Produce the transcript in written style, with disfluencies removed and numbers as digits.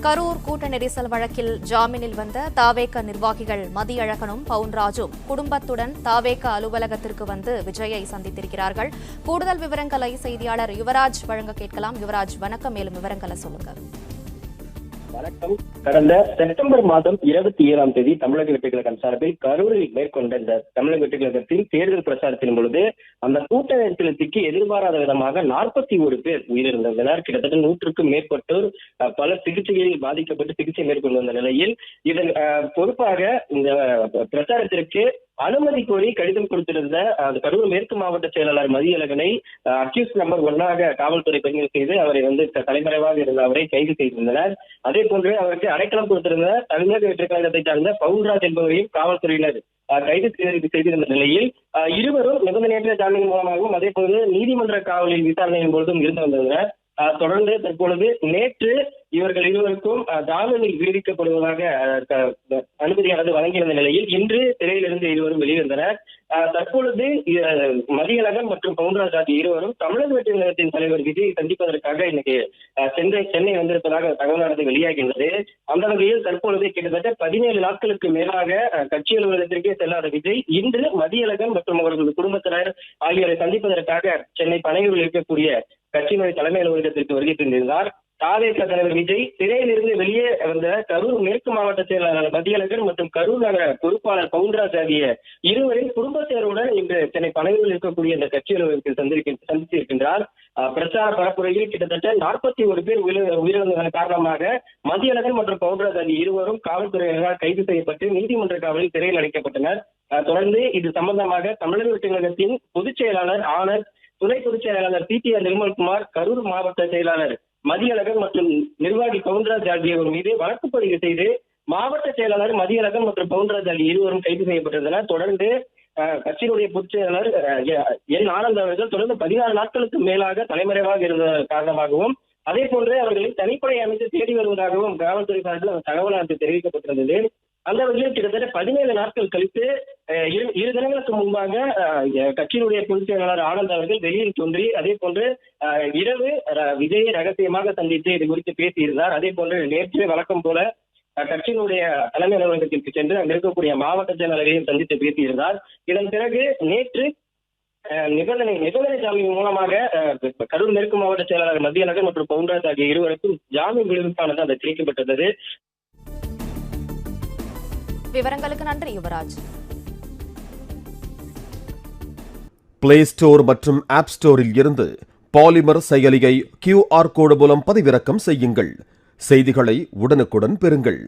கரூர் கூட்ட நெரிசல் வழக்கில் ஜாமீனில் வந்த தாவேக நிர்வாகிகள் மதியழகனும் பவுன்ராஜும் குடும்பத்துடன் தாவேக அலுவலகத்திற்கு வந்து விஜயை சந்தித்திருக்கிறார்கள். கூடுதல் விவரங்களை செய்தியாளர் யுவராஜ் வழங்க கேட்கலாம். யுவராஜ், வணக்கம். மேலும் விவரங்களை சொல்லுங்க. வணக்கம். கடந்த செப்டம்பர் மாதம் 27ஆம் தேதி தமிழக வெற்றிக் கழகம் சார்பில் கரூரில் மேற்கொண்ட இந்த தமிழக வெற்றிக் கழகத்தின் தேர்தல் பிரச்சாரத்தின் பொழுது அந்த கூட்ட நெரிசலுக்கு எதிர்பாராத விதமாக 41 பேர் உயிரிழந்தனர். கிட்டத்தட்ட 100க்கும் மேற்பட்டோர் பல சிகிச்சைகளில் பாதிக்கப்பட்டு சிகிச்சை மேற்கொண்டு வந்த நிலையில் இதன் பொறுப்பாக இந்த பிரச்சாரத்திற்கு அனுமதி கோரி கடிதம் கொடுத்திருந்த கரூர் மேற்கு மாவட்ட செயலாளர் மதியழகனை அக்யூஸ் நம்பர் 1 காவல்துறை பதிவு செய்து அவரை தலைமறைவாக இருந்த அவரை கைது செய்திருந்தனர். அதே போன்று அவருக்கு அடைக்கலம் கொடுத்திருந்த தமிழக வெற்றிக் கழகத்தை சார்ந்த பவுன்ராஜ் என்பவரையும் காவல்துறையினர் கைது செய்திருந்த நிலையில் இருவரும் நிபந்தனையற்ற ஜாமீன் மூலமாகவும் அதே போன்று நீதிமன்ற காவலில் விசாரணையின் பொழுதும் இருந்து வந்தனர். தொடர்ந்து தற்பொழுது நேற்று இவர்கள் இருவருக்கும் ஜாமீனில் விடுவிக்கப்படுவதாக அனுமதியானது வழங்கியிருந்த நிலையில் இன்று சிறையிலிருந்து இருவரும் வெளிவந்தனர். தற்பொழுது மதியழகன் மற்றும் பவுன்ராஜ் ஆகிய இருவரும் தமிழக வெற்றிக் கழகத்தின் தலைவர் விஜயை சந்திப்பதற்காக இன்னைக்கு சென்னை வந்திருப்பதாக தகவலானது வெளியாகின்றது. அந்த வகையில் தற்பொழுது கிட்டத்தட்ட 17 நாட்களுக்கு மேலாக கட்சி அலுவலகத்திற்கே செல்லாத விஜய் இன்று மதியழகன் மற்றும் அவர்களது குடும்பத்தினர் ஆகியோரை சந்திப்பதற்காக சென்னை பனையூரில் இருக்கக்கூடிய கட்சியினுடைய தலைமை அலுவலகத்திற்கு வருகை தந்திருந்தார். தாவேக தலைவர் விஜய் சிறையிலிருந்து வெளியே வந்த கரூர் மேற்கு மாவட்ட செயலாளர் மதியழகன் மற்றும் கரூர் நகர பொறுப்பாளர் பவுன்ராஜ் ஆகிய இருவரின் குடும்பத்தினருடன் இன்று சென்னை பனையூரில் இருக்கக்கூடிய இந்த கட்சி அலுவலகத்தில் சந்தித்திருக்கின்றார். பிரச்சார பரப்புரையில் கிட்டத்தட்ட 41 பேர் உயிரிழந்ததன் காரணமாக மதியழகன் மற்றும் பவுன்ராஜ் ஆகிய இருவரும் காவல்துறையினரால் கைது செய்யப்பட்டு நீதிமன்ற காவலில் சிறையில் அடைக்கப்பட்டனர். தொடர்ந்து இது சம்பந்தமாக தமிழக வெற்றிக் கழகத்தின் பொதுச் செயலாளர் ஆனந்த், துணை பொதுச் செயலாளர் CTR நிர்மல்குமார், கரூர் மாவட்ட செயலாளர் மதியழகன் மற்றும் நிர்வாகி பவுன்ராஜ் ஆகியோர் மீது வழக்கு பதிவு செய்து மாவட்ட செயலாளர் மதியழகன் மற்றும் பவுன்ராஜ் ஆகிய இருவரும் கைது செய்யப்பட்டிருந்தனர். தொடர்ந்து கட்சியினுடைய பொதுச் செயலாளர் ஆனந்த் அவர்கள் தொடர்ந்து 16 நாட்களுக்கு மேலாக தலைமறைவாக இருந்த காரணமாகவும் அதே போன்று அவர்களை தனிப்படை அமைத்து தேடி வருவதாகவும் காவல்துறை சார்பில் தகவல் தெரிவிக்கப்பட்டிருந்தது. அந்த வகையில் கிட்டத்தட்ட 17 நாட்கள் கழித்து 2 தினங்களுக்கு முன்பாக கட்சியினுடைய பொதுச் செயலாளர் ஆனந்த் அவர்கள் வெளியில் தோன்றி அதே போன்று இரவு விஜயை ரகசியமாக சந்தித்து இது குறித்து பேசியிருந்தார். அதே போன்று நேற்று வழக்கம் போல கட்சியினுடைய தலைமை அலுவலகத்திற்கு சென்று அங்கு இருக்கக்கூடிய மாவட்ட செயலாளரையும் சந்தித்து பேசியிருந்தார். இதன் பிறகு நேற்று நிபந்தனை ஜாமீன் மூலமாக கரூர் மேற்கு மாவட்ட செயலாளர் மதியழகன் மற்றும் பவுன்ராஜ் ஆகிய இருவருக்கும் ஜாமீன் விடுவிப்பானது அந்த தெரிவிக்கப்பட்டது. விவரங்களுக்கு நன்றி யுவராஜ். பிளே ஸ்டோர் மற்றும் ஆப் ஸ்டோரில் இருந்து பாலிமர் செயலியை QR கோடு மூலம் பதிவிறக்கம் செய்யுங்கள். செய்திகளை உடனுக்குடன் பெறுங்கள்.